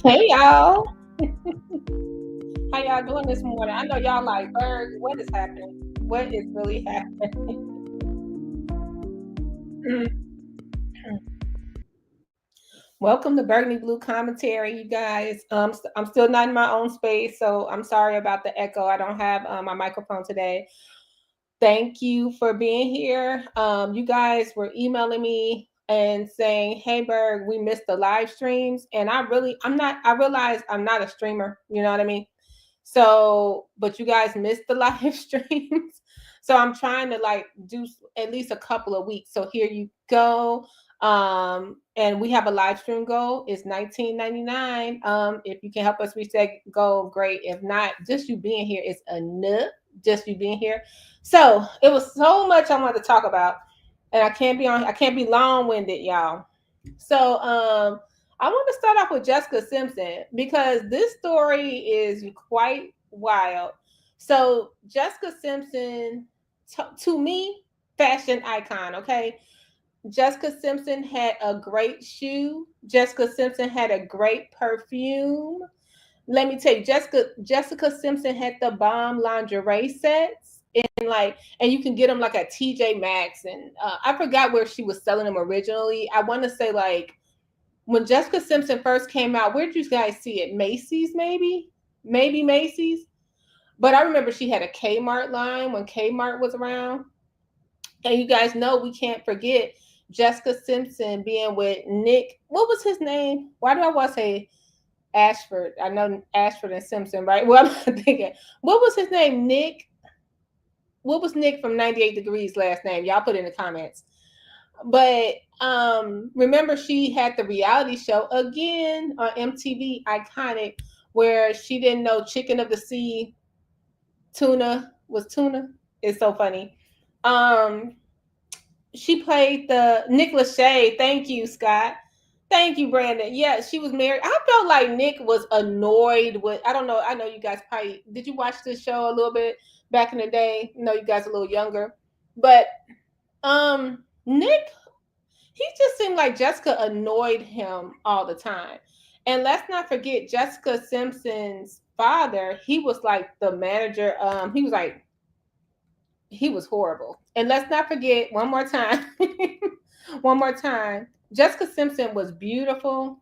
Hey y'all. How y'all doing this morning? I know y'all like, Berg, what is happening? What is really happening? Welcome to Burgundy Blue Commentary, you guys. I'm still not in my own space, so I'm sorry about the echo. I don't have my microphone today. Thank you for being here. You guys were emailing me and saying, "Hey, Berg, we missed the live streams," and I'm not. I realize I'm not a streamer. You know what I mean? So, but you guys missed the live streams. So I'm trying to like do at least a couple of weeks. So here you go. And we have a live stream goal. It's $19.99. If you can help us reach that goal, great. If not, just you being here is enough. Just you being here. So it was so much I wanted to talk about, and I can't be long-winded, y'all. So I want to start off with Jessica Simpson because this story is quite wild. So Jessica Simpson, to me, fashion icon. Okay, Jessica Simpson had a great shoe. Jessica Simpson had a great perfume. Let me tell you, Jessica Simpson had the bomb lingerie sets. And you can get them like at TJ Maxx, and I forgot where she was selling them originally. I want to say like when Jessica Simpson first came out, where did you guys see it? Macy's, maybe Macy's. But I remember she had a Kmart line when Kmart was around. And you guys know we can't forget Jessica Simpson being with Nick. What was his name? Why do I want to say Ashford? I know Ashford and Simpson, right? Well, I'm thinking, what was his name? Nick. What was Nick from 98 Degrees last name? Y'all put in the comments. But remember she had the reality show again on MTV, iconic, where she didn't know chicken of the sea tuna was tuna. It's so funny. She played the Nick Lachey. Thank you, Scott. Thank you, Brandon. Yeah, she was married. I felt like Nick was annoyed with, I don't know. I know you guys probably, did you watch this show a little bit back in the day? No, you guys are a little younger. But Nick, he just seemed like Jessica annoyed him all the time. And let's not forget Jessica Simpson's father, he was like the manager. He was horrible. And let's not forget one more time, one more time, Jessica Simpson was beautiful.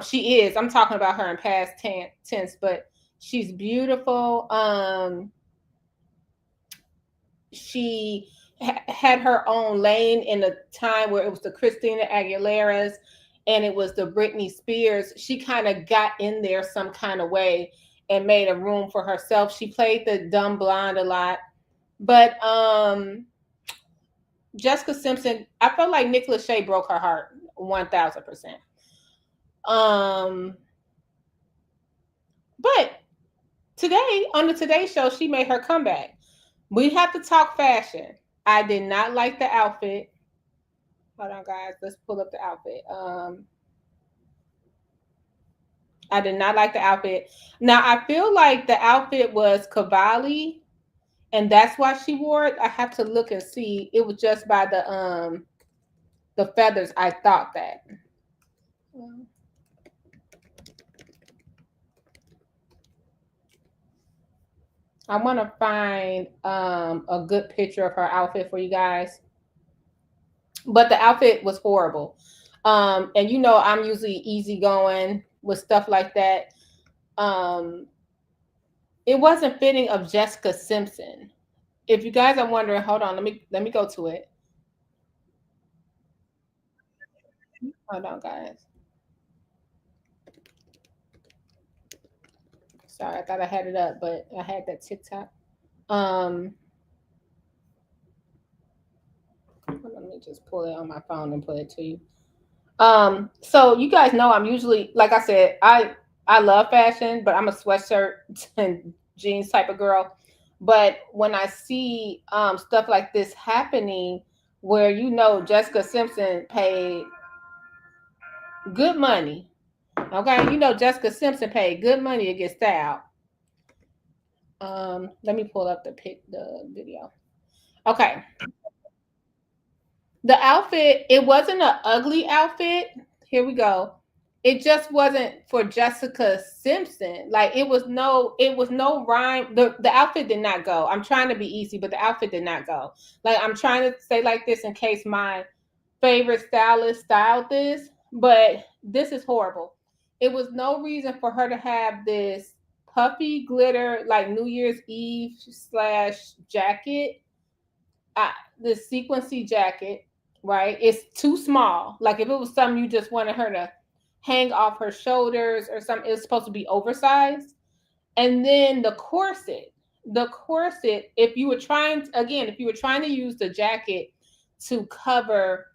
She is. I'm talking about her in past tense, but she's beautiful. She had her own lane in a time where it was the Christina Aguilera's and it was the Britney Spears. She kind of got in there some kind of way and made a room for herself. She played the dumb blonde a lot. But Jessica Simpson, I felt like Nick Lachey broke her heart 1000%. But today on the Today Show, she made her comeback. We have to talk fashion. I did not like the outfit. Hold on, guys. Let's pull up the outfit. I did not like the outfit. Now I feel like the outfit was Cavalli, and that's why she wore it. I have to look and see. It was just by the feathers. I thought that. I want to find a good picture of her outfit for you guys. But the outfit was horrible. And you know, I'm usually easygoing with stuff like that. It wasn't fitting of Jessica Simpson. If you guys are wondering, hold on, let me go to it. Hold on, guys. Sorry, I thought I had it up, but I had that TikTok. Let me just pull it on my phone and put it to you. So you guys know I'm usually, like I said, I love fashion, but I'm a sweatshirt and jeans type of girl. But when I see stuff like this happening, where you know Jessica Simpson paid good money, okay, you know Jessica Simpson paid good money to get styled. Let me pull up the video. Okay, the outfit, it wasn't an ugly outfit. Here we go. it just wasn't for Jessica Simpson. Like it was no rhyme. The outfit did not go. I'm trying to be easy, but the outfit did not go. Like I'm trying to say like this in case my favorite stylist styled this, but this is horrible. It was no reason for her to have this puffy glitter like New Year's Eve slash jacket, uh, this sequency jacket, right? It's too small. Like if it was something you just wanted her to hang off her shoulders or something, it's supposed to be oversized. And then the corset, if you were trying again, if you were trying to use the jacket to cover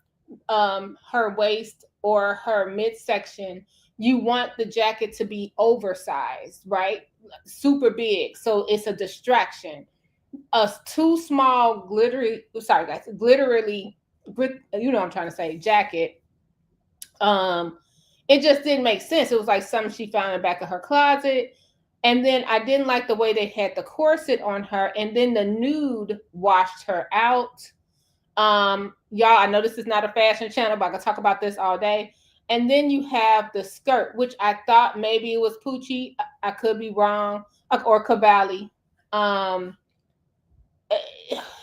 her waist or her midsection, you want the jacket to be oversized, right? Super big. So it's a distraction. A too small glittery, sorry guys, glitterily, you know what I'm trying to say, jacket. Um, it just didn't make sense. It was like something she found in the back of her closet. And then I didn't like the way they had the corset on her, and then the nude washed her out. Y'all, I know this is not a fashion channel, but I can talk about this all day. And then you have the skirt, which I thought maybe it was Poochie. I could be wrong, or Cavalli. Um,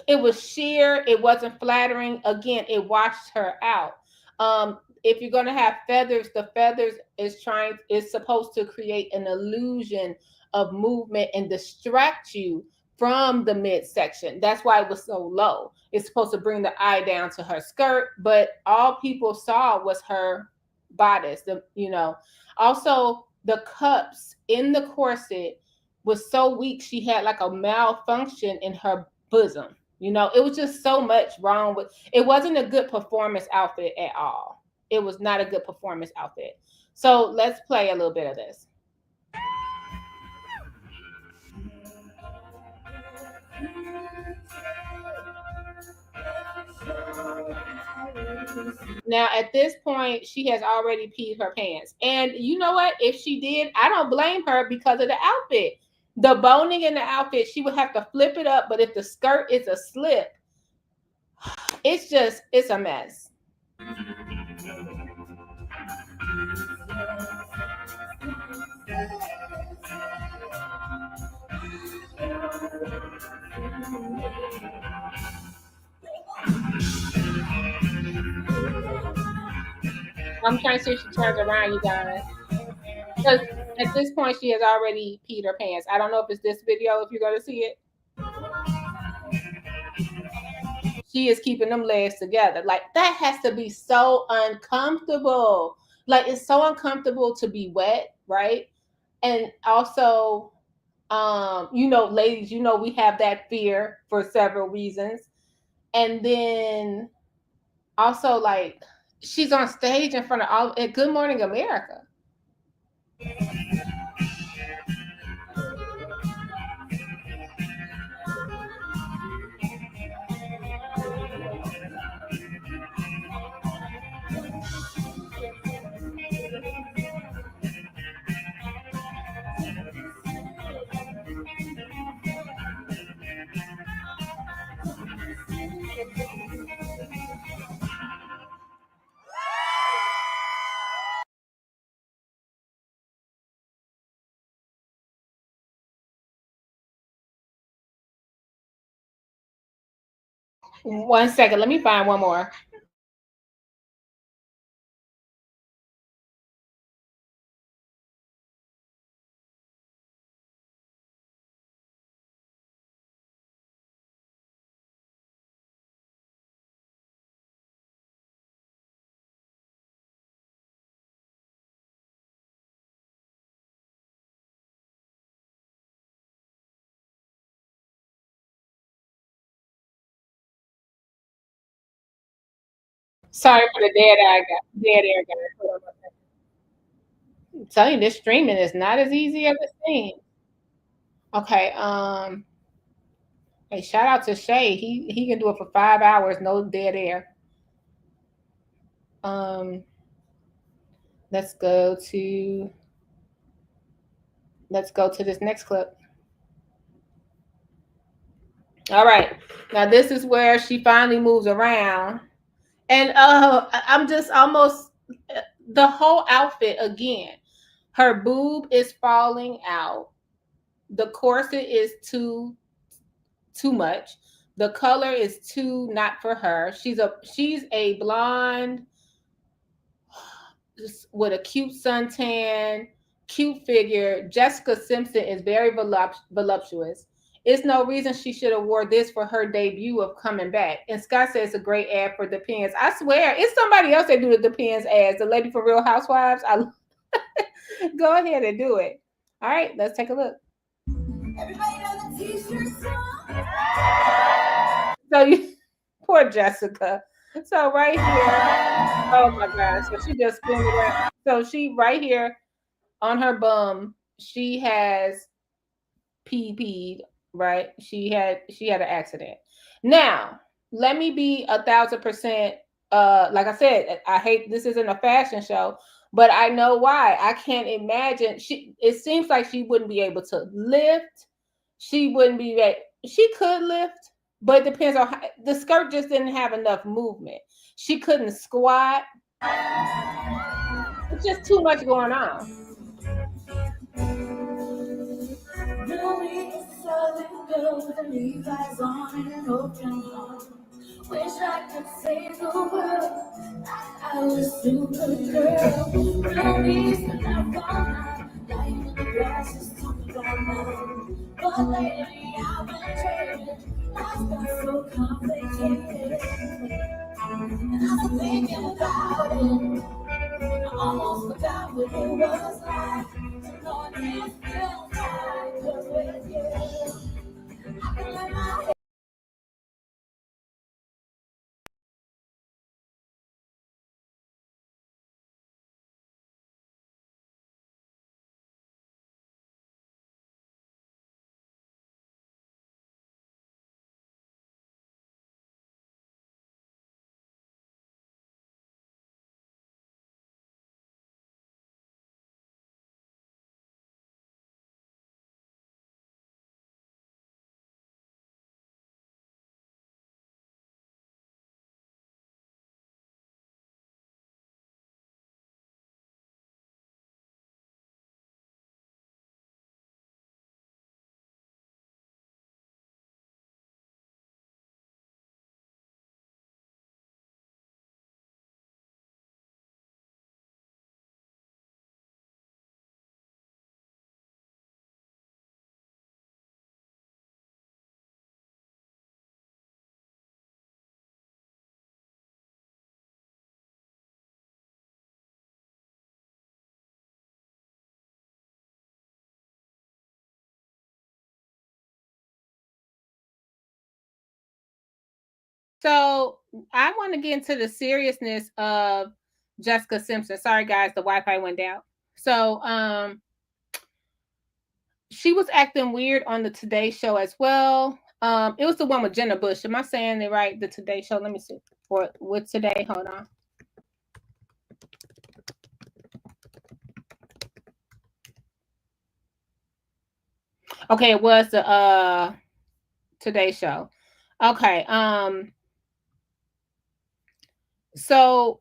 it was sheer. It wasn't flattering. Again, it washed her out. If you're gonna have feathers, the feathers is supposed to create an illusion of movement and distract you from the midsection. That's why it was so low. It's supposed to bring the eye down to her skirt, but all people saw was her bodice. Also the cups in the corset was so weak. She had like a malfunction in her bosom. It was just so much wrong with it. Wasn't a good performance outfit at all. It was not a good performance outfit. So let's play a little bit of this. Now, at this point, she has already peed her pants. And you know what? If she did, I don't blame her because of the outfit. The boning in the outfit, she would have to flip it up. But if the skirt is a slip, it's a mess. I'm trying to see if she turns around, you guys. Because at this point, she has already peed her pants. I don't know if it's this video, if you're going to see it. She is keeping them legs together. Like, that has to be so uncomfortable. Like, it's so uncomfortable to be wet, right? And also, ladies, we have that fear for several reasons. And then also, like, she's on stage in front of all at Good Morning America. One second, let me find one more. Sorry for the dead air, guys. I'm telling you, this streaming is not as easy as it seems. Okay. Hey, shout out to Shay. He can do it for 5 hours, no dead air. Um, let's go to this next clip. All right. Now this is where she finally moves around. And I'm just almost the whole outfit again. Her boob is falling out. The corset is too much. The color is too not for her. She's a blonde with a cute suntan, cute figure. Jessica Simpson is very voluptuous. It's no reason she should have wore this for her debut of coming back. And Scott says it's a great ad for Depends. I swear, it's somebody else that do the Depends ads. The lady for Real Housewives. Go ahead and do it. All right, let's take a look. Everybody know the t-shirt song? So poor Jessica. So right here, oh my gosh. So she just spun it around. So she right here on her bum, she has peed, right? She had an accident. Now, let me be 1,000%. Like I said, I hate this isn't a fashion show, but I know why. I can't imagine. It seems like she wouldn't be able to lift. She wouldn't be. She could lift, but it depends on the skirt just didn't have enough movement. She couldn't squat. It's just too much going on. Wish I could save the world. I was super girl. Release the love on lying in the grass is talking about now. But lately I've been trading. Life's got so complicated. And I've been thinking about it. I almost forgot what it was like. To know it can't feel right. 'Cause with you, I can let my head. So I want to get into the seriousness of Jessica Simpson. Sorry, guys, the Wi-Fi went down. So she was acting weird on the Today Show as well. It was the one with Jenna Bush. Am I saying it right? The Today Show. Let me see. With Today. Hold on. Okay, it was the Today Show. Okay. So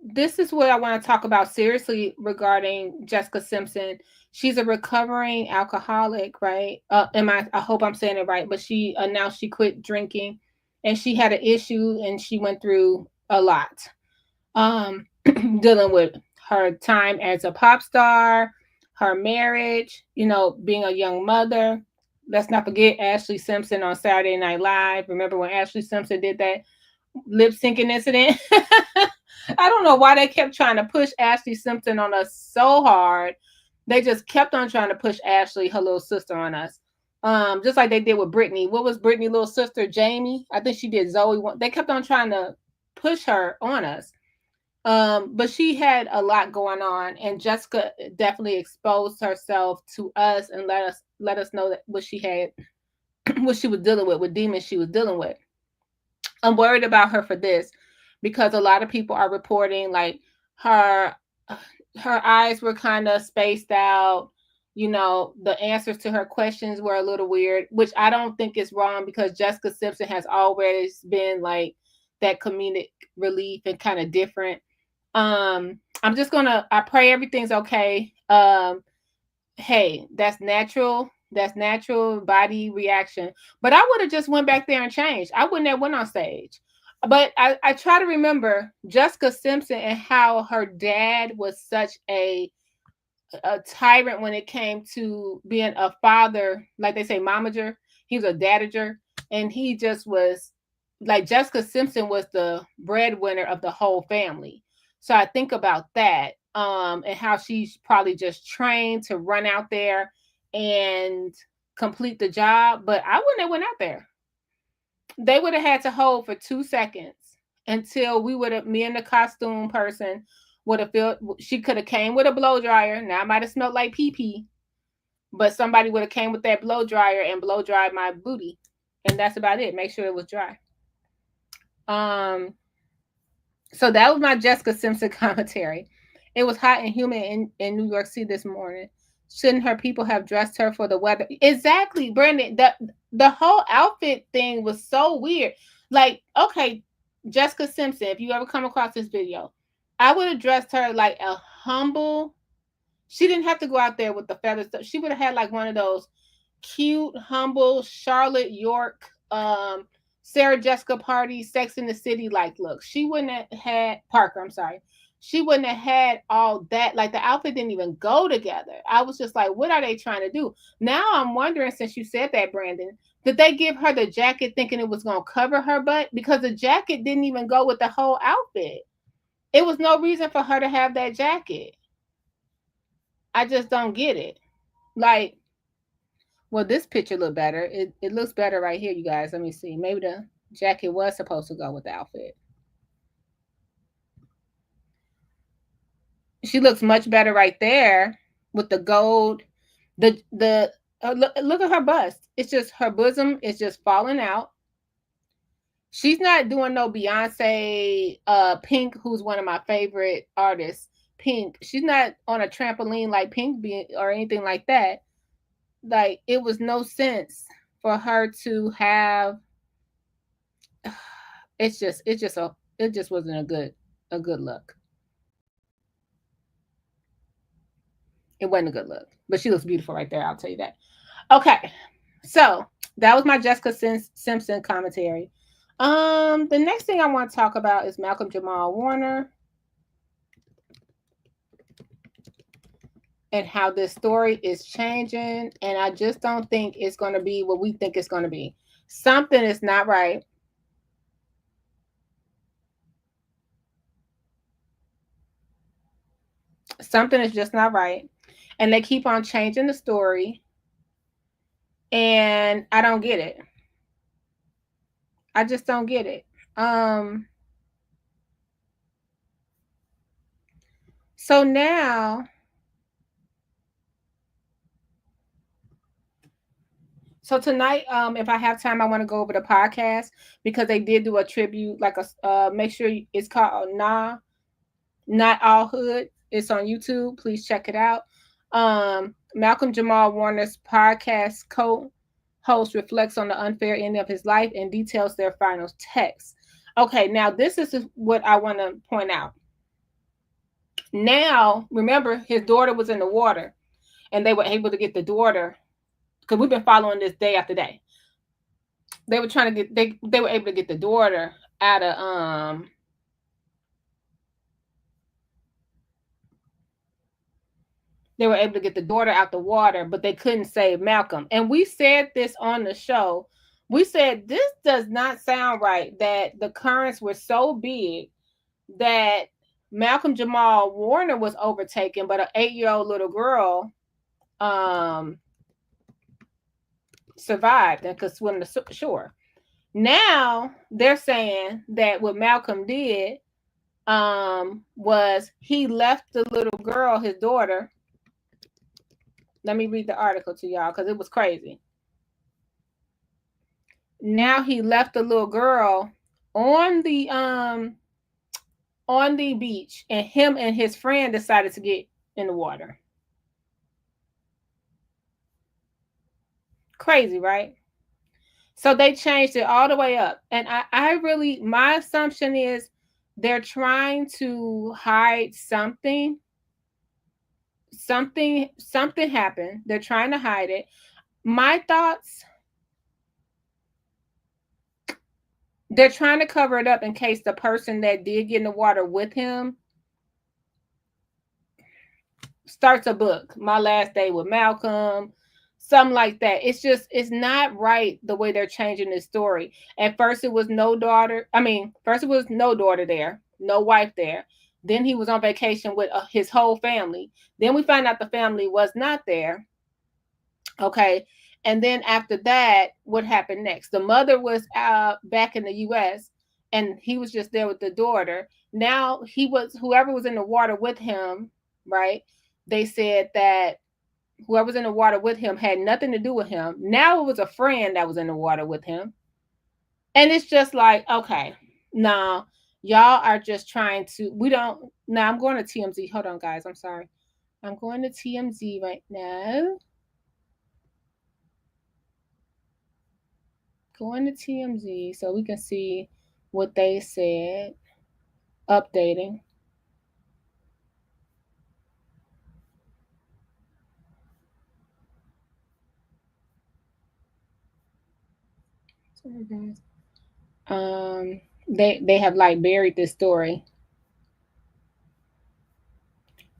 this is what I want to talk about seriously regarding Jessica Simpson. She's a recovering alcoholic, right? I hope I'm saying it right, but she announced she quit drinking and she had an issue and she went through a lot. Dealing with her time as a pop star, her marriage, being a young mother. Let's not forget Ashley Simpson on Saturday Night Live. Remember when Ashley Simpson did that lip syncing incident? I don't know why they kept trying to push Ashley Simpson on us so hard. They just kept on trying to push Ashley, her little sister, on us. Just like they did with Brittany. What was Brittany's little sister, Jamie? I think she did Zoe. They kept on trying to push her on us. But she had a lot going on, and Jessica definitely exposed herself to us and let us know that what she had, what she was dealing with, what demons she was dealing with. I'm worried about her for this because a lot of people are reporting like her eyes were kind of spaced out. The answers to her questions were a little weird, which I don't think is wrong because Jessica Simpson has always been like that comedic relief and kind of different. I pray everything's okay. Hey, that's natural. That's natural body reaction. But I would have just went back there and changed. I wouldn't have went on stage. But I try to remember Jessica Simpson and how her dad was such a tyrant when it came to being a father, like they say, momager. He was a dadager, and he just was like Jessica Simpson was the breadwinner of the whole family. So I think about that, and how she's probably just trained to run out there and complete the job. But I wouldn't have went out there. They would have had to hold for 2 seconds until me and the costume person would have felt she could have came with a blow dryer. Now it might have smelled like pee pee, but somebody would have came with that blow dryer and blow dried my booty, and that's about it. Make sure it was dry. So that was my Jessica Simpson commentary. It was hot and humid in New York City this morning. Shouldn't her people have dressed her for the weather? Exactly, Brandon. The whole outfit thing was so weird. Like, okay, Jessica Simpson, if you ever come across this video, I would have dressed her like a humble. She didn't have to go out there with the feathers. She would have had like one of those cute, humble Charlotte York, Sarah Jessica Party, Sex in the City like look. She wouldn't have had Parker. I'm sorry. She wouldn't have had all that. Like the outfit didn't even go together. I was just like, what are they trying to do? Now I'm wondering, since you said that, Brandon, did they give her the jacket thinking it was going to cover her butt? Because the jacket didn't even go with the whole outfit. It was no reason for her to have that jacket. I just don't get it. Like, well, this picture look better. It looks better right here, you guys. Let me see. Maybe the jacket was supposed to go with the outfit. She looks much better right there with the gold. Look at her bust. It's just her bosom is just falling out. She's not doing no Beyonce, Pink, who's one of my favorite artists. Pink. She's not on a trampoline like Pink or anything like that. Like it was no sense for her to have. It just wasn't a good look. It wasn't a good look, but she looks beautiful right there. I'll tell you that. Okay, so that was my Jessica Simpson commentary. The next thing I want to talk about is Malcolm Jamal Warner and how this story is changing, and I just don't think it's going to be what we think it's going to be. Something is not right. Something is just not right, and they keep on changing the story, and I don't get it. I just don't get it. So now, so tonight, if I have time, I want to go over the podcast because they did do a tribute, like make sure it's called Nah, Not All Hood. It's on YouTube. Please check it out. Malcolm Jamal Warner's podcast co-host reflects on the unfair ending of his life and details their final text. Okay, now this is what I want to point out. Now, remember, his daughter was in the water, and they were able to get the daughter because we've been following this day after day. They were trying to get they were able to get the daughter out of they were able to get the daughter out the water, but they couldn't save Malcolm. And we said this on the show. We said this does not sound right, that the currents were so big that Malcolm Jamal Warner was overtaken, but an 8-year-old little girl survived and could swim the shore. Now they're saying that what Malcolm did was he left the little girl, his daughter. Let me read the article to y'all because it was crazy. Now he left the little girl on the beach, and him and his friend decided to get in the water. Crazy, right? So they changed it all the way up. And I really, my assumption is they're trying to hide something. Something happened. They're trying to hide it. My thoughts, they're trying to cover it up in case the person that did get in the water with him starts a book, My Last Day with Malcolm, something like that. It's not right the way they're changing this story. At first it was no daughter. First it was no daughter there, no wife there. Then he was on vacation with his whole family. Then we find out the family was not there. Okay. And then after that, what happened next? The mother was back in the US and he was just there with the daughter. Now whoever was in the water with him, right? They said that whoever was in the water with him had nothing to do with him. Now it was a friend that was in the water with him. And it's just like, okay, no, y'all are just trying to, now I'm going to TMZ. Hold on, guys. I'm sorry. I'm going to TMZ right now. Going to TMZ so we can see what they said. Updating. They have like buried this story.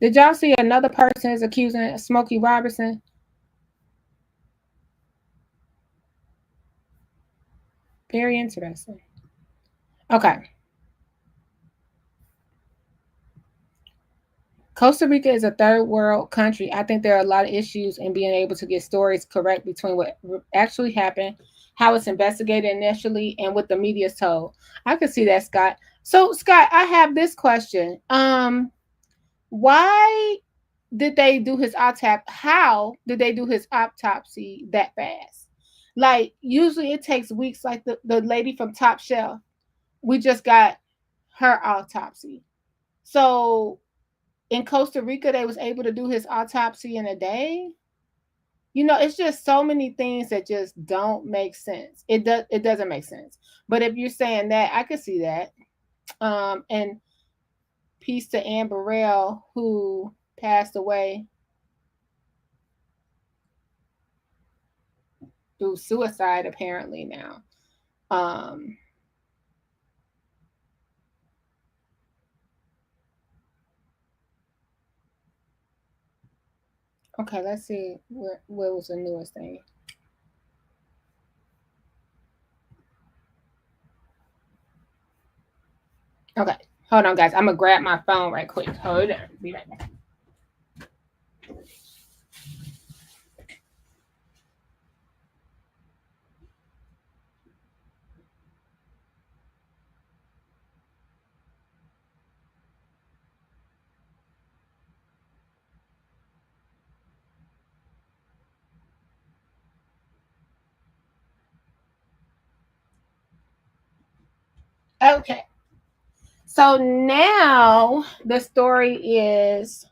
Did y'all see another person is accusing Smokey Robinson? Very interesting. Okay. Costa Rica is a third world country. I think there are a lot of issues in being able to get stories correct between what actually happened, how it's investigated initially, and what the media is told. I can see that, Scott. So, Scott, I have this question. Why did they do his autopsy? How did they do his autopsy that fast? Like, usually it takes weeks, like the lady from Top Shelf. We just got her autopsy. So in Costa Rica, they was able to do his autopsy in a day. It's just so many things that just don't make sense. It doesn't make sense. But if you're saying that, I could see that. And peace to Anne Burrell, who passed away through suicide apparently now. Okay, let's see where was the newest thing. Okay, hold on, guys. I'm gonna grab my phone right quick. Hold on, be right back. Okay. So now the story is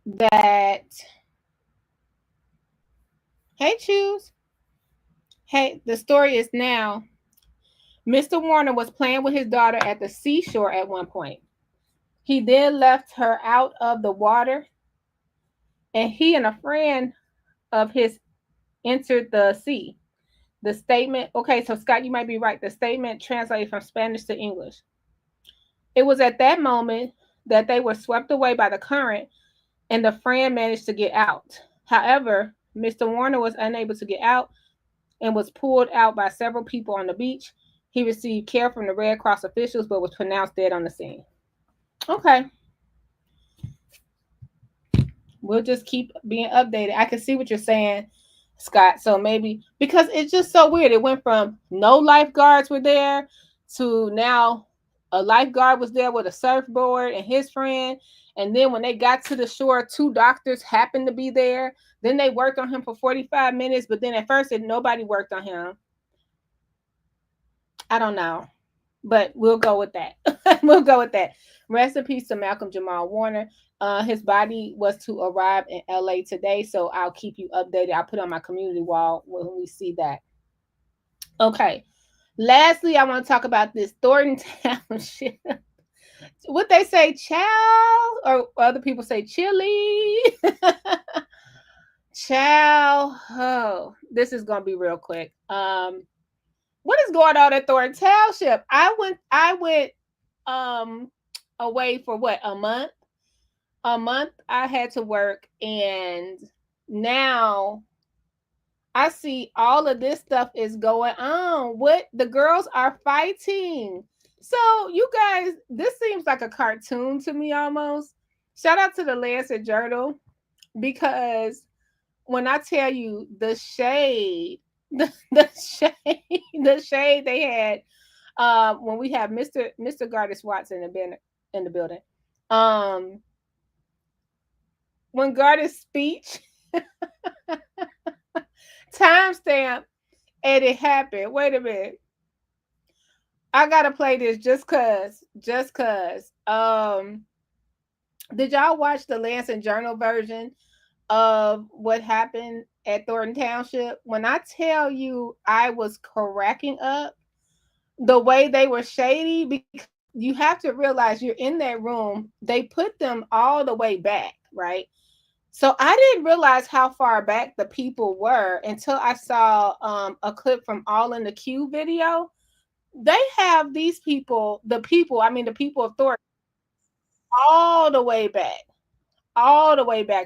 that, hey, Choose. Hey, the story is now Mr. Warner was playing with his daughter at the seashore at one point. He then left her out of the water, and he and a friend of his entered the sea. The statement, okay, so Scott, you might be right. The statement translated from Spanish to English. It was at that moment that they were swept away by the current and the friend managed to get out. However, Mr. Warner was unable to get out and was pulled out by several people on the beach. He received care from the Red Cross officials but was pronounced dead on the scene. Okay. We'll just keep being updated. I can see what you're saying, Scott. So maybe because it's just so weird. It went from no lifeguards were there to now a lifeguard was there with a surfboard and his friend. And then when they got to the shore, two doctors happened to be there. Then they worked on him for 45 minutes. But then at first, nobody worked on him. I don't know. But we'll go with that. We'll go with that. Rest in peace to Malcolm Jamal Warner. His body was to arrive in LA today, so I'll keep you updated. I'll put on my community wall when we see that. Okay. Lastly, I want to talk about this Thornton Township. What they say, chow, or other people say chili. Chow. Oh, this is gonna be real quick. What is going on at Thornton Township? I went away for what, a month? A month I had to work, and now I see all of this stuff is going on. What, the girls are fighting. So you guys, this seems like a cartoon to me almost. Shout out to the Lancet Journal, because when I tell you the shade, the shade, the shade they had when we have Mr. Gardis Watson in the building. When Gardis speech timestamp and it happened. Wait a minute. I gotta play this just cause. Did y'all watch the Lancet Journal version of what happened at Thornton Township? When I tell you I was cracking up, the way they were shady, because you have to realize you're in that room. They put them all the way back, right? So I didn't realize how far back the people were until I saw a clip from All in the Q video. They have these people, the people of Thornton, all the way back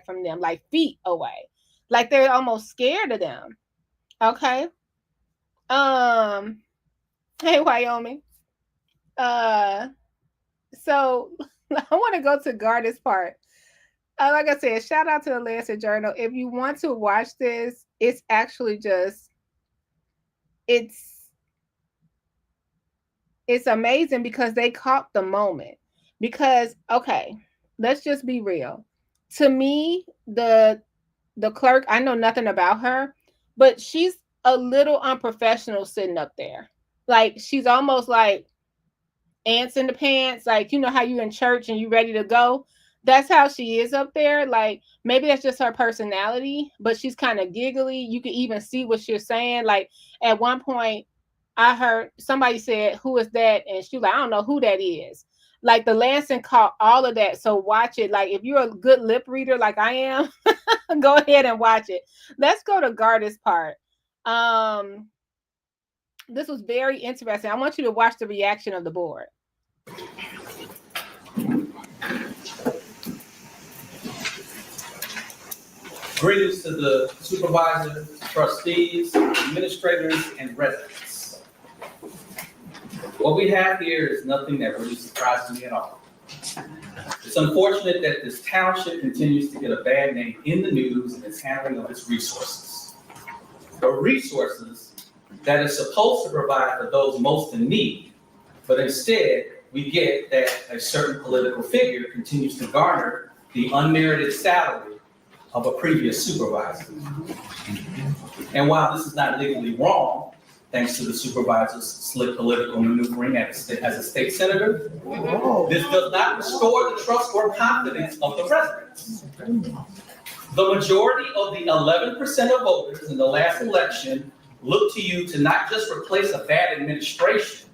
from them, like feet away. Like they're almost scared of them. Okay. Hey, Wyoming. So I want to go to Gardis part. Like I said, shout out to the Lancet Journal. If you want to watch this, it's actually just, it's amazing because they caught the moment. Because, okay, let's just be real. To me, the clerk, I know nothing about her, but she's a little unprofessional sitting up there. Like, she's almost like ants in the pants. Like, you know how you in church and you ready to go? That's how she is up there. Like, maybe that's just her personality, but she's kind of giggly. You can even see what she's saying. Like, at one point, I heard somebody said, "Who is that?" And she was like, "I don't know who that is." Like, the Lansing caught all of that. So watch it. Like, if you're a good lip reader like I am, go ahead and watch it. Let's go to Gardis part. This was very interesting. I want you to watch the reaction of the board. Greetings to the supervisors, trustees, administrators, and residents. What we have here is nothing that really surprises me at all. It's unfortunate that this township continues to get a bad name in the news in its handling of its resources. The resources that is supposed to provide for those most in need, but instead we get that a certain political figure continues to garner the unmerited salary of a previous supervisor. And while this is not legally wrong, thanks to the supervisor's slick political maneuvering as a state senator, this does not restore the trust or confidence of the residents. The majority of the 11% of voters in the last election look to you to not just replace a bad administration,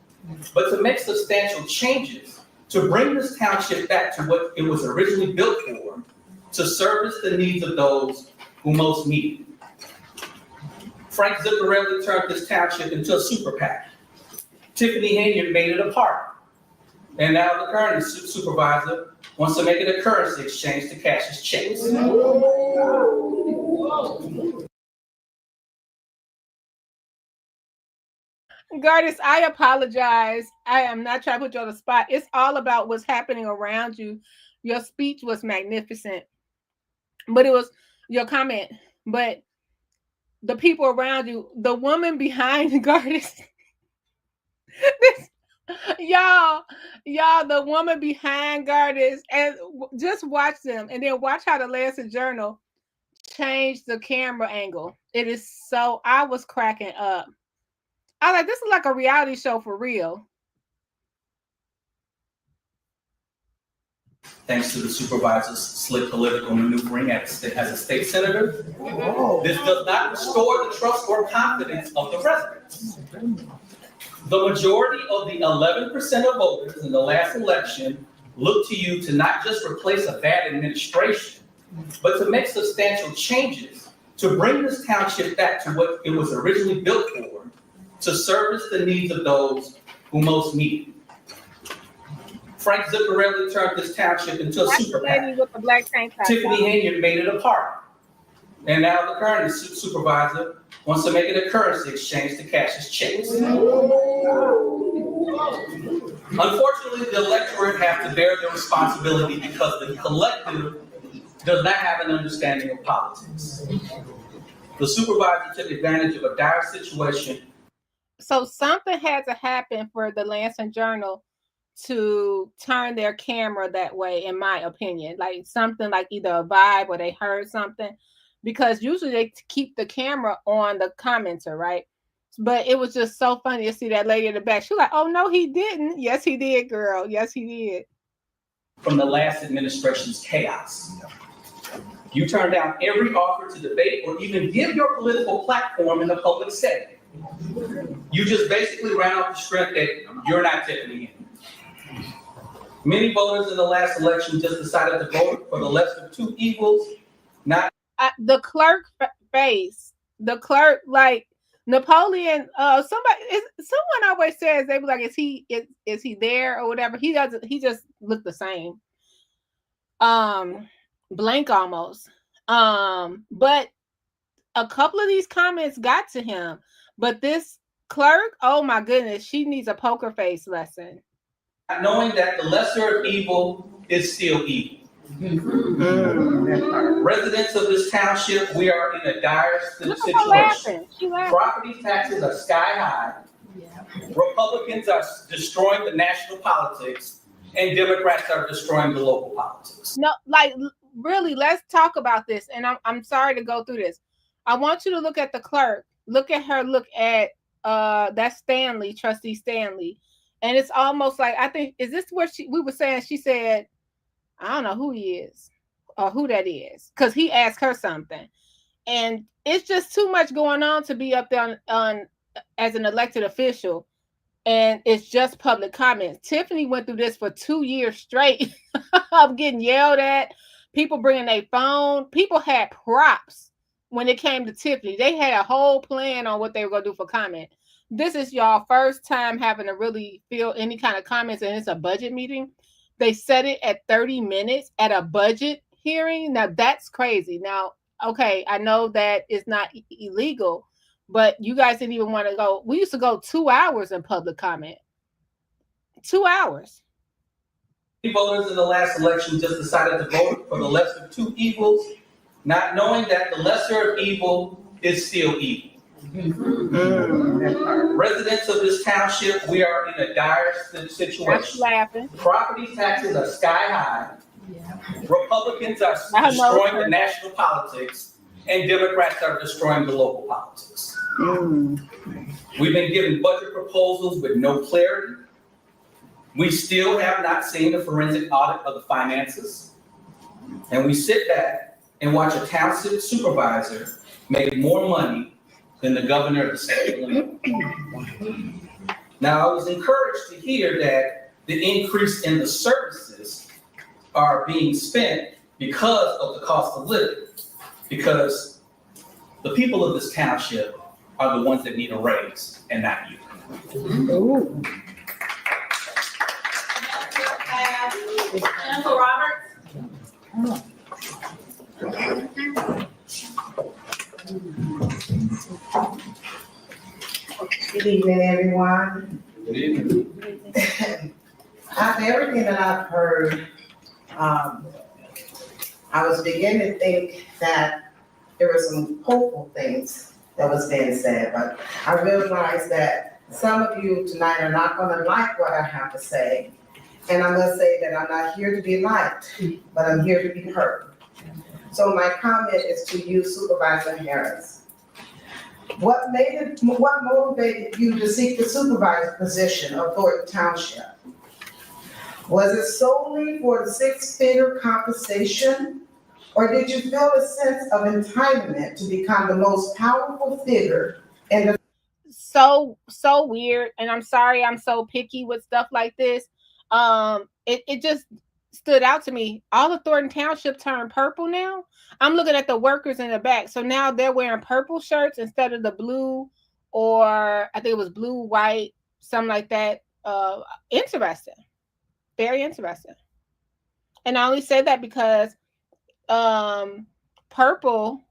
but to make substantial changes to bring this township back to what it was originally built for, to service the needs of those who most need it. Frank Zuccarelli turned this township into a super PAC. Tiffany Haynes made it a park. And now the current supervisor wants to make it a currency exchange to cash his checks. Gardis, I apologize. I am not trying to put you on the spot. It's all about what's happening around you. Your speech was magnificent. But it was your comment. But the people around you, the woman behind Gardis, y'all, the woman behind Gardis, and just watch them, and then watch how the Lancet Journal changed the camera angle. It is so, I was cracking up. I was like, this is like a reality show for real. Thanks to the supervisor's slick political maneuvering as a state senator, this does not restore the trust or confidence of the residents. The majority of the 11% of voters in the last election looked to you to not just replace a bad administration, but to make substantial changes to bring this township back to what it was originally built for, to service the needs of those who most need it. Frank Zuccarelli turned this township into a super PAC. With the black tank top. Tiffany Hayden made it a park. And now the current supervisor wants to make it a currency exchange to cash his checks. Unfortunately, the electorate have to bear the responsibility because the collective does not have an understanding of politics. The supervisor took advantage of a dire situation. So something had to happen for the Lansing Journal to turn their camera that way, in my opinion. Like something like either a vibe or they heard something. Because usually they keep the camera on the commenter, right? But it was just so funny to see that lady in the back. She was like, oh, no, he didn't. Yes, he did, girl. Yes, he did. From the last administration's chaos. You turned down every offer to debate or even give your political platform in the public setting. You just basically ran off the strength that you're not Tiffany Hayden. Many voters in the last election just decided to vote for the lesser of two evils, not the clerk face, the clerk, like Napoleon, someone always says, they be like, is he there or whatever? He just looked the same. Blank almost. But a couple of these comments got to him. But this clerk, oh my goodness, she needs a poker face lesson. Knowing that the lesser of evil is still evil. Residents of this township, we are in a dire situation. Property taxes are sky high. Republicans are destroying the national politics, and Democrats are destroying the local politics. No, like really, let's talk about this. And I'm sorry to go through this. I want you to look at the clerk. Look at her. Look at that's Stanley, Trustee Stanley, and it's almost like, I think, is this where we were saying? She said, I don't know who he is or who that is, because he asked her something. And it's just too much going on to be up there on as an elected official. And it's just public comments. Tiffany went through this for 2 years straight of getting yelled at, people bringing their phone. People had props when it came to Tiffany. They had a whole plan on what they were going to do for comment. This is y'all first time having to really feel any kind of comments, and it's a budget meeting. They set it at 30 minutes at a budget hearing. Now that's crazy. Now, okay, I know that it's not illegal, but you guys didn't even want to go. We used to go 2 hours in public comment. 2 hours. Voters in the last election just decided to vote for the lesser of two evils, not knowing that the lesser of evil is still evil. Residents of this township, we are in a dire situation. Property taxes are sky high. Republicans are destroying the national politics, and Democrats are destroying the local politics. We've been given budget proposals with no clarity. We still have not seen a forensic audit of the finances. And we sit back and watch a township supervisor make more money than the governor of the state of Illinois. Now, I was encouraged to hear that the increase in the services are being spent because of the cost of living, because the people of this township are the ones that need a raise and not you. Jennifer Roberts. Good evening, everyone. Good evening. After everything that I've heard, I was beginning to think that there were some hopeful things that was being said, but I realized that some of you tonight are not going to like what I have to say. And I must say that I'm not here to be liked, but I'm here to be heard. So my comment is to you, Supervisor Harris. What motivated you to seek the supervisor position of Thornton Township? Was it solely for the six-figure compensation, or did you feel a sense of entitlement to become the most powerful figure in the? so weird, and I'm sorry I'm so picky with stuff like this. It just stood out to me. All the Thornton Township turned purple now. I'm looking at the workers in the back. So now they're wearing purple shirts instead of the blue, or I think it was blue, white, something like that. Interesting. Very interesting. And I only say that because purple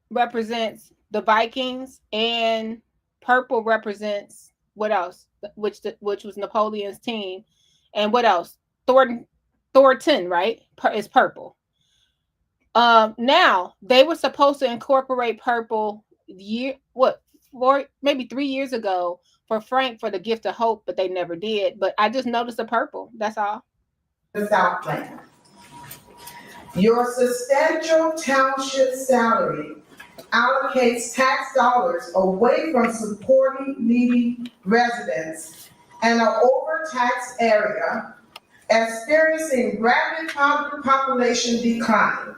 represents the Vikings, and purple represents what else? Which was Napoleon's team, and what else? Thornton, right? Is purple. Now they were supposed to incorporate purple maybe 3 years ago for Frank for the gift of hope, but they never did. But I just noticed the purple. That's all. The Southland. Your substantial township salary allocates tax dollars away from supporting needy residents in an overtaxed area experiencing rapid population decline.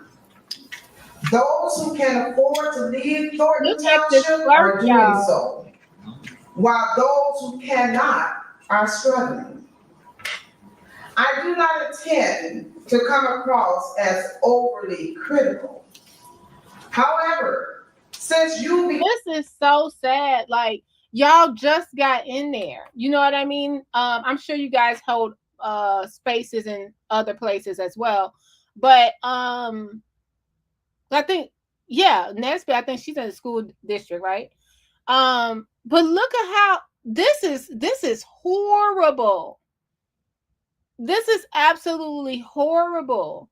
Those who can afford to leave Thornton Township are doing so, while those who cannot are struggling. I do not intend to come across as overly critical. However, since this is so sad, like y'all just got in there. You know what I mean? I'm sure you guys hold spaces in other places as well, but I think, yeah, Nesby, I think she's in the school district, right? But look at how this is horrible. This is absolutely horrible.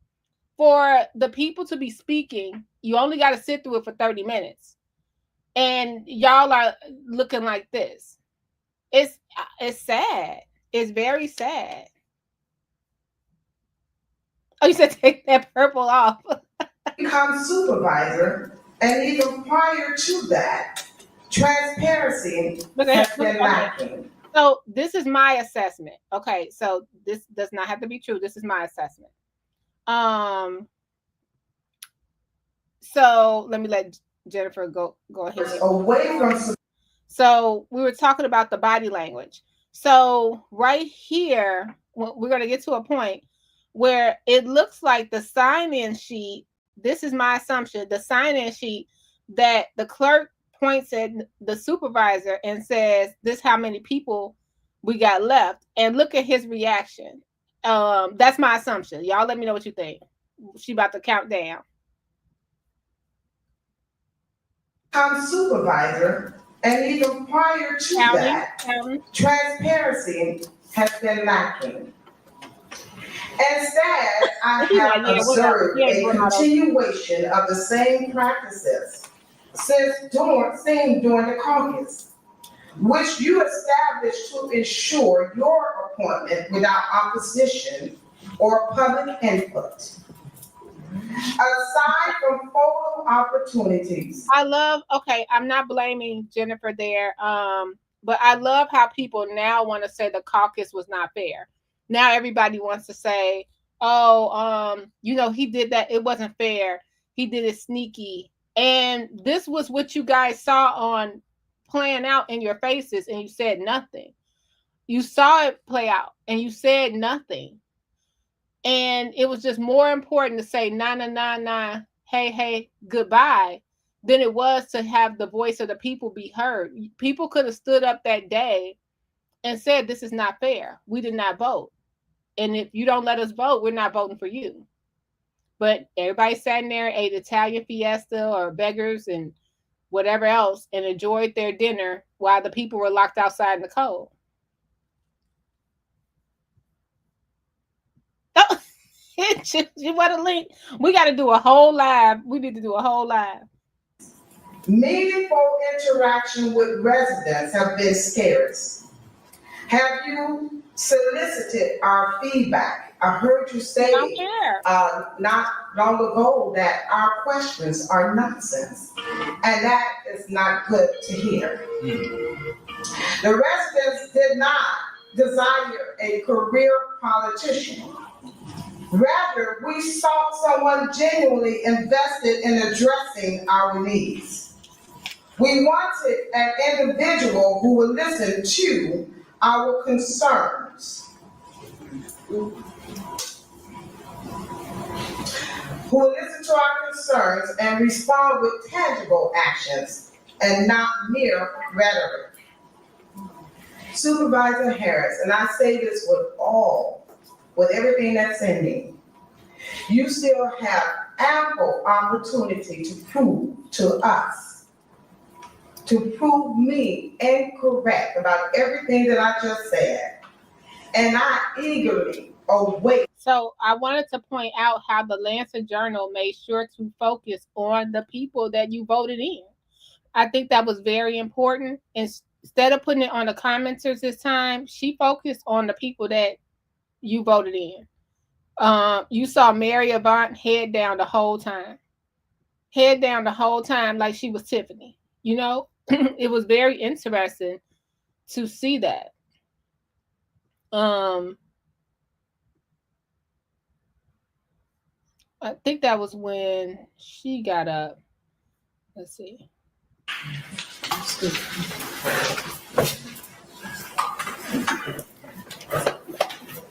For the people to be speaking, you only got to sit through it for 30 minutes. And y'all are looking like this. It's sad. It's very sad. Oh, you said take that purple off. Become supervisor, and even prior to that, transparency has been lacking. So this is my assessment. Okay, so this does not have to be true. This is my assessment. So let me let Jennifer go ahead. Away from. So we were talking about the body language. So right here, we're going to get to a point where it looks like the sign-in sheet. This is my assumption. The sign-in sheet that the clerk points at the supervisor and says, "This how many people we got left," and look at his reaction. That's my assumption. Y'all let me know what you think. She about to count down. I'm supervisor, and even prior to that, transparency has been lacking. Instead, I have observed a continuation of the same practices seen during the caucus, which you established to ensure your appointment without opposition or public input. Aside from photo opportunities. I'm not blaming Jennifer there, but I love how people now want to say the caucus was not fair. Now everybody wants to say, he did that. It wasn't fair. He did it sneaky. And this was what you guys saw on playing out in your faces, and you said nothing. You saw it play out, and you said nothing. And it was just more important to say, nah, nah, nah, nah, hey, goodbye, than it was to have the voice of the people be heard. People could have stood up that day and said, this is not fair. We did not vote. And if you don't let us vote, we're not voting for you. But everybody sat in there, ate Italian fiesta or beggars and whatever else, and enjoyed their dinner while the people were locked outside in the cold. Oh, you want a link? We got to do a whole live. We need to do a whole live. Meaningful interaction with residents have been scarce. Have you solicited our feedback? I heard you say not long ago that our questions are nonsense, and that is not good to hear. The residents did not desire a career politician. Rather, we sought someone genuinely invested in addressing our needs. We wanted an individual who would listen to our concerns, and respond with tangible actions and not mere rhetoric. Supervisor Harris, and I say this with everything that's in me, you still have ample opportunity to prove to us, to prove me incorrect about everything that I just said. And I eagerly await. So I wanted to point out how the Lancet Journal made sure to focus on the people that you voted in. I think that was very important. Instead of putting it on the commenters this time, she focused on the people that you voted in. You saw Mary Avant head down the whole time. Like she was Tiffany. You know, it was very interesting to see that. I think that was when she got up. Let's see.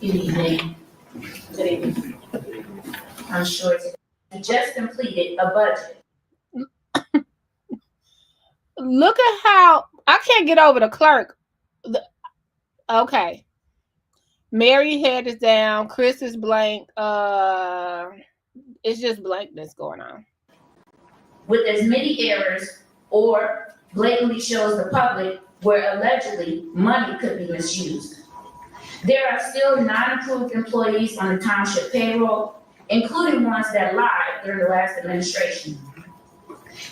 Good evening. Good evening. I'm sure you just completed a budget. Look at how I can't get over the clerk. Okay. Mary head is down. Chris is blank. It's just blankness going on. With as many errors or blatantly shows the public where allegedly money could be misused. There are still non-approved employees on the township payroll, including ones that lied during the last administration.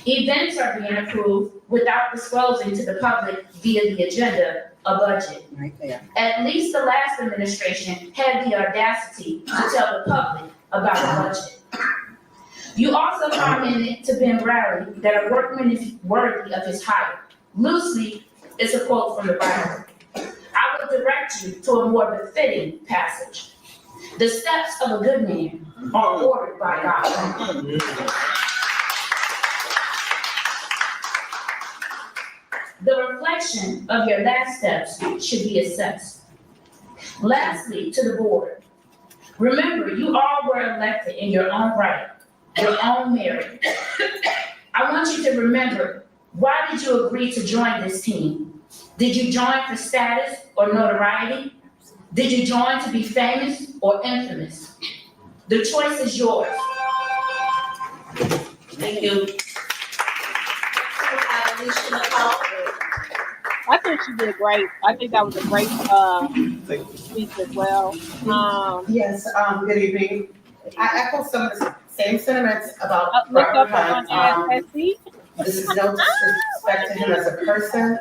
Events are being approved without disclosing to the public via the agenda a budget. Right there. At least the last administration had the audacity to tell the public about a budget. You also commented to Ben Bradley that a workman is worthy of his hire. Loosely, it's a quote from the Bible. I would direct you to a more befitting passage. The steps of a good man are ordered by God. The reflection of your last steps should be assessed. Lastly, to the board, remember you all were elected in your own right, your own merit. I want you to remember, why did you agree to join this team? Did you join for status or notoriety? Did you join to be famous or infamous? The choice is yours. Thank you. I think she did great. I think that was a great speech as well. Yes, good evening. I echo some of the same sentiments about Look Robert up Hunt. on SSC. This is no disrespect to him as a person.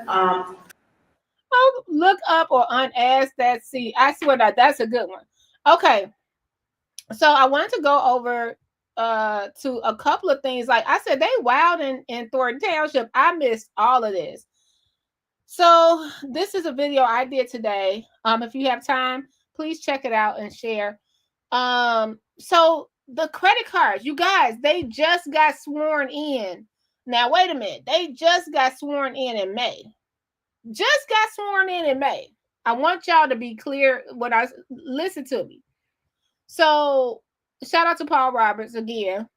Look up or unask that seat. I swear that's a good one. Okay. So I wanted to go over to a couple of things. Like I said, they wild in Thornton Township. I missed all of this. So this is a video I did today. If you have time, please check it out and share. So the credit cards, you guys, they just got sworn in. Now, wait a minute. They just got sworn in May. Just got sworn in May. I want y'all to be clear when I listen to me. So shout out to Paul Roberts again.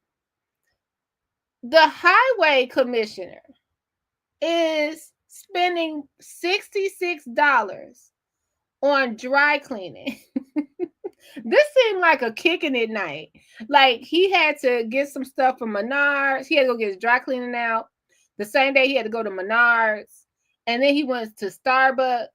The highway commissioner is spending $66 on dry cleaning. This seemed like a kicking it night. Like he had to get some stuff from Menards. He had to go get his dry cleaning out. The same day he had to go to Menards. And then he went to Starbucks.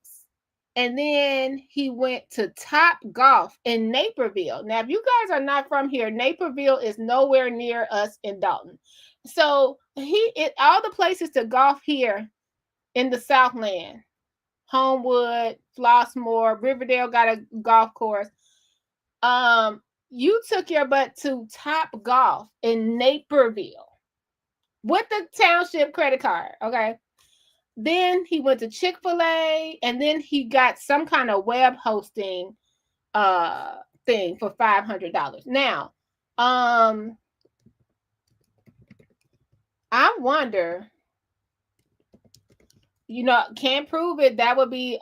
And then he went to Top Golf in Naperville. Now, if you guys are not from here, Naperville is nowhere near us in Dalton. So all the places to golf here in the Southland, Homewood, Flossmoor, Riverdale got a golf course. You took your butt to Top Golf in Naperville with the township credit card, okay? Then he went to Chick-fil-A, and then he got some kind of web hosting thing for $500. Now, I wonder, can't prove it. That would be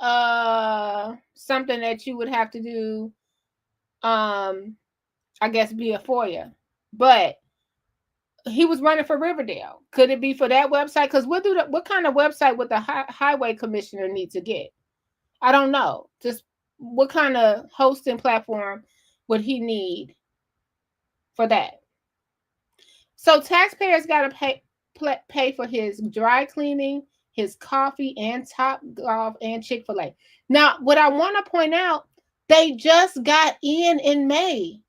something that you would have to do, I guess, be a FOIA. But he was running for Riverdale. Could it be for that website? Because what kind of website would the highway commissioner need to get? I don't know. Just what kind of hosting platform would he need for that? So taxpayers got to pay for his dry cleaning, his coffee, and Top Golf and Chick-fil-A. Now, what I want to point out, they just got in May.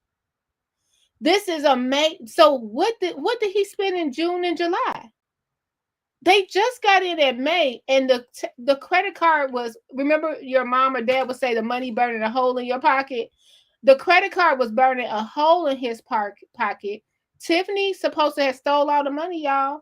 This is a May. So what did he spend in June and July? They just got in at May, and the credit card was, remember your mom or dad would say the money burning a hole in your pocket? The credit card was burning a hole in his pocket. Tiffany supposed to have stole all the money, y'all.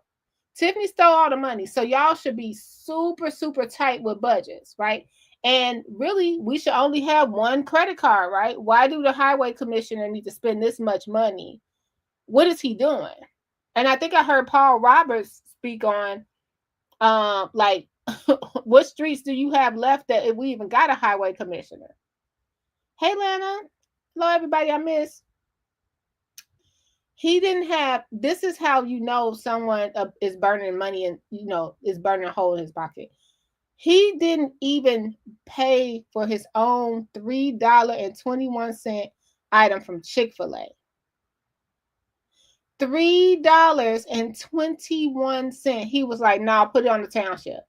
Tiffany stole all the money. So y'all should be super, super tight with budgets, right? And really, we should only have one credit card, right? Why do the highway commissioner need to spend this much money? What is he doing? And I think I heard Paul Roberts speak on, like, what streets do you have left that if we even got a highway commissioner? Hey, Lana. Hello, everybody I miss. He didn't have, this is how you know someone is burning money and, is burning a hole in his pocket. He didn't even pay for his own $3.21 item from Chick-fil-A. $3.21. He was like, no, put it on the township.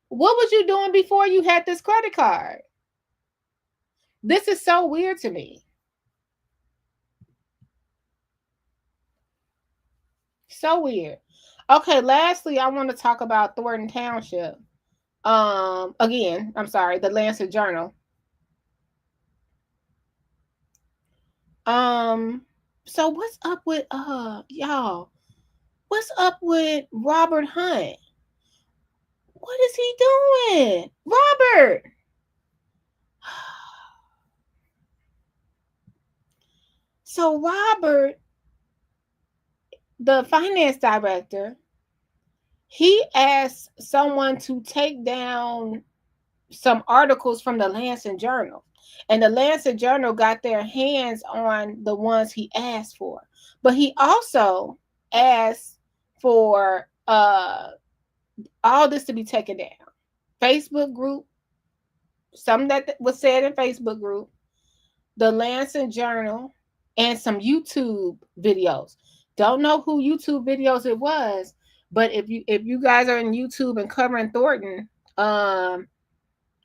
What was you doing before you had this credit card? This is so weird to me. So weird. Okay, lastly, I want to talk about Thornton Township. Again, I'm sorry, the Lancet Journal. So what's up with y'all? What's up with Robert Hunt? What is he doing? Robert. So Robert, the finance director, he asked someone to take down some articles from the Lancet Journal. And the Lancet Journal got their hands on the ones he asked for. But he also asked for all this to be taken down. Facebook group, something that was said in Facebook group, the Lancet Journal, and some YouTube videos. Don't know who YouTube videos it was, but if you guys are in YouTube and covering Thornton,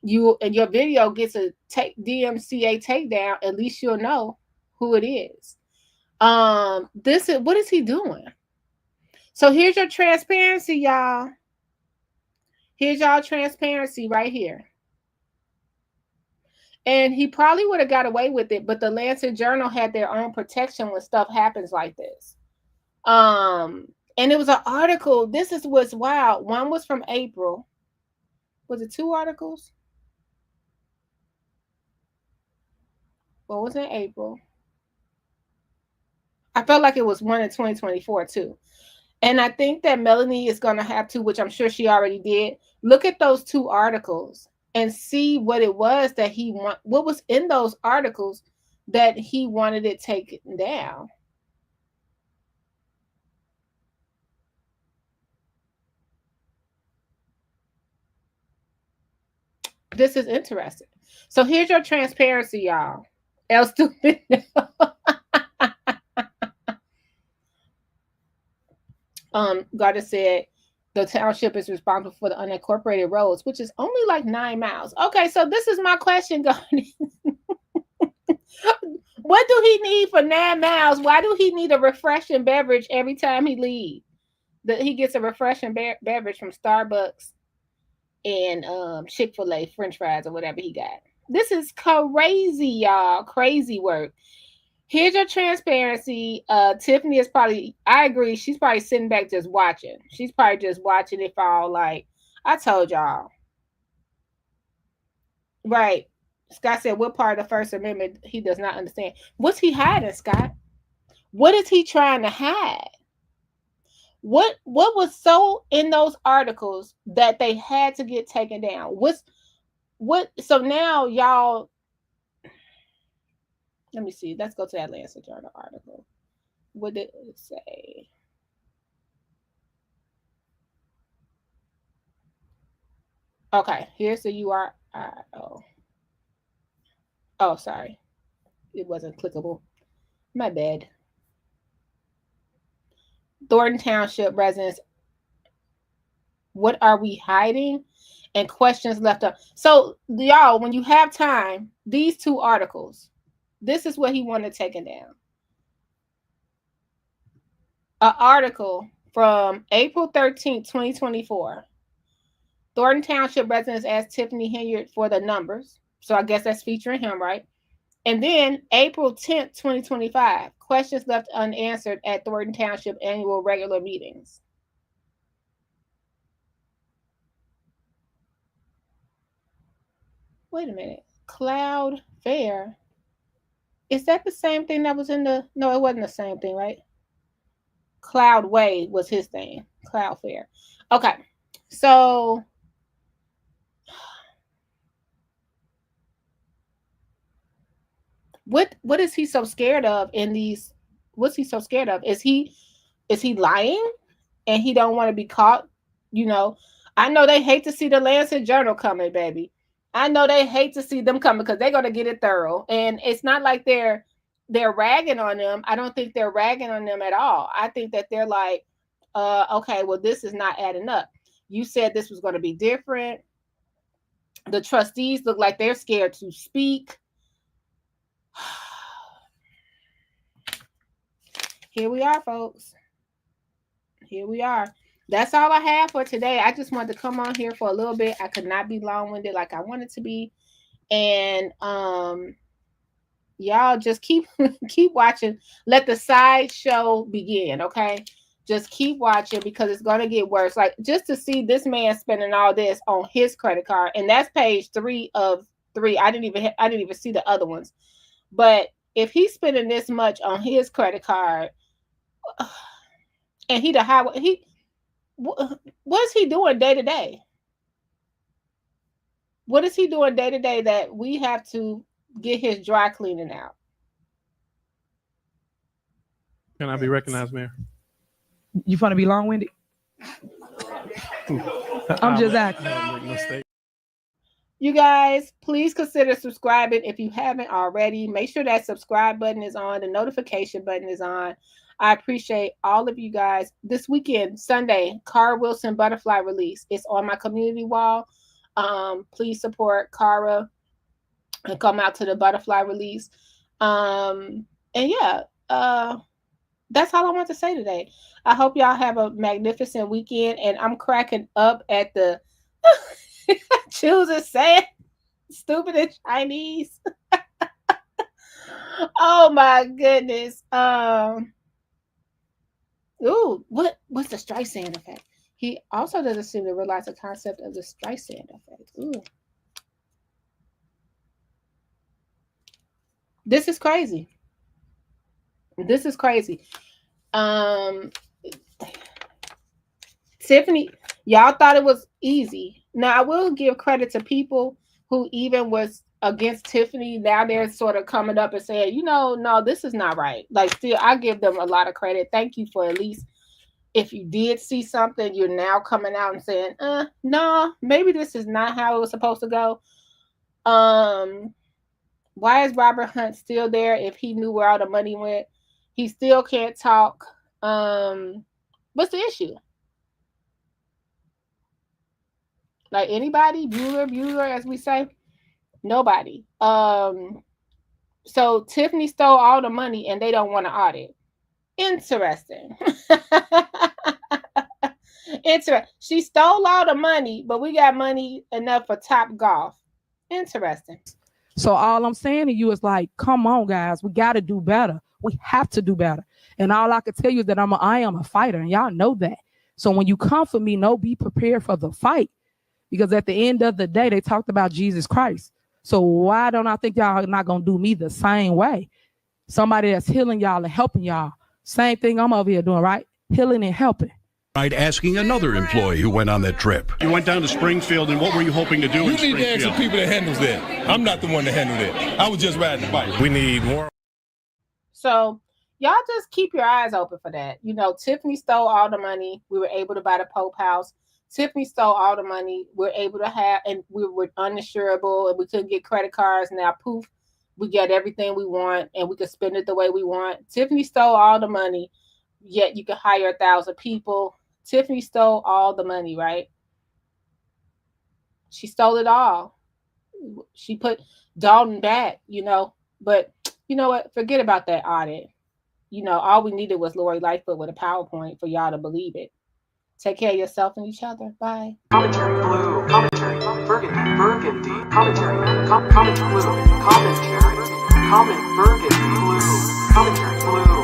your video gets a DMCA takedown, at least you'll know who it is. What is he doing? So here's your transparency, y'all. Here's y'all transparency right here. And he probably would have got away with it, but the Lancet Journal had their own protection when stuff happens like this. And it was an article. This is what's wild. One was from April. Was it 2 articles? What was in April? I felt like it was one in 2024 too. And I think that Melanie is going to have to, which I'm sure she already did, look at those 2 articles and see what it was that what was in those articles that he wanted it taken down. This is interesting. So here's your transparency, y'all. Else stupid. Goddess said the township is responsible for the unincorporated roads, which is only like 9 miles. Okay, so this is my question, Goddess. What do he need for 9 miles? Why do he need a refreshing beverage every time he leaves? That he gets a refreshing beverage from Starbucks and Chick-fil-A French fries or whatever he got. This is crazy, y'all. Crazy work. Here's your transparency. Tiffany is probably, I agree, she's probably sitting back just watching. She's probably just watching it fall like, I told y'all. Right. Scott said, what part of the First Amendment he does not understand? What's he hiding, Scott? What is he trying to hide? What was so in those articles that they had to get taken down? So now y'all, let me see. Let's go to that Atlanta Journal article. What did it say? Okay, here's the URL. Oh, sorry. It wasn't clickable. My bad. Thornton Township residents, what are we hiding? And questions left up. So, y'all, when you have time, these two articles, this is what he wanted taken down. An article from April 13th, 2024. Thornton Township residents asked Tiffany Hilliard for the numbers. So I guess that's featuring him, right? And then April 10th, 2025, questions left unanswered at Thornton Township annual regular meetings. Wait a minute. Cloud Fair. Is that the same thing that was in the... No, it wasn't the same thing, right? Cloud Way was his thing. Cloud Fair. Okay. So... What is he so scared of in these? What's he so scared of? Is he lying and he don't want to be caught? You know, I know they hate to see the Lancet Journal coming, baby. I know they hate to see them coming because they're gonna get it thorough. And it's not like they're ragging on them. I don't think they're ragging on them at all. I think that they're like, okay, well, this is not adding up. You said this was going to be different. The trustees look like they're scared to speak. Here we are, folks. Here we are. That's all I have for today. I just wanted to come on here for a little bit. I could not be long-winded like I wanted to be. And y'all just keep watching. Let the sideshow begin, okay? Just keep watching because it's going to get worse. Like, just to see this man spending all this on his credit card, and that's page 3 of 3. I didn't even see the other ones. But if he's spending this much on his credit card, and what is he doing day to day? What is he doing day to day that we have to get his dry cleaning out? Can I be recognized, Mayor? You want to be long-winded? I'm just asking. Make no mistake. You guys, please consider subscribing if you haven't already. Make sure that subscribe button is on. The notification button is on. I appreciate all of you guys. This weekend, Sunday, Cara Wilson Butterfly release. It's on my community wall. Please support Cara and come out to the butterfly release. And yeah, that's all I want to say today. I hope y'all have a magnificent weekend. And I'm cracking up at the children saying stupid in Chinese. Oh my goodness. Ooh, what's the Streisand effect? He also doesn't seem to realize the concept of the Streisand effect. Ooh. This is crazy. This is crazy. Tiffany, y'all thought it was easy. Now, I will give credit to people who even was against Tiffany. Now they're sort of coming up and saying, you know, no, this is not right. Like, still, I give them a lot of credit. Thank you for at least, if you did see something, you're now coming out and saying, no, maybe this is not how it was supposed to go. Why is Robert Hunt still there if he knew where all the money went? He still can't talk. What's the issue? Like, anybody? Bueller, as we say? Nobody. So Tiffany stole all the money and they don't want to audit. Interesting. Interesting. She stole all the money, but we got money enough for Top Golf. Interesting. So all I'm saying to you is like, come on, guys, we got to do better. We have to do better. And all I can tell you is that I am a fighter, and y'all know that. So when you come for me, be prepared for the fight. Because at the end of the day, they talked about Jesus Christ. So why don't I think y'all not gonna do me the same way? Somebody that's healing y'all and helping y'all. Same thing I'm over here doing, right? Healing and helping. Right, asking another employee who went on that trip. You went down to Springfield, and what were you hoping to do You in need to ask the Springfield? people that handles that. I'm not the one that handled that. I was just riding the bike. We need more. So y'all just keep your eyes open for that. You know, Tiffany stole all the money. We were able to buy the Pope house. Tiffany stole all the money. We're able to have, and we were uninsurable, and we couldn't get credit cards. Now, poof, we get everything we want, and we can spend it the way we want. Tiffany stole all the money, yet you can hire 1,000 people. Tiffany stole all the money, right? She stole it all. She put Dalton back, you know, but you know what? Forget about that audit. You know, all we needed was Lori Lightfoot with a PowerPoint for y'all to believe it. Take care of yourself and each other. Bye. Commentary blue, commentary, burgundy, commentary, comment blue, commentary, comment burgundy blue, commentary blue.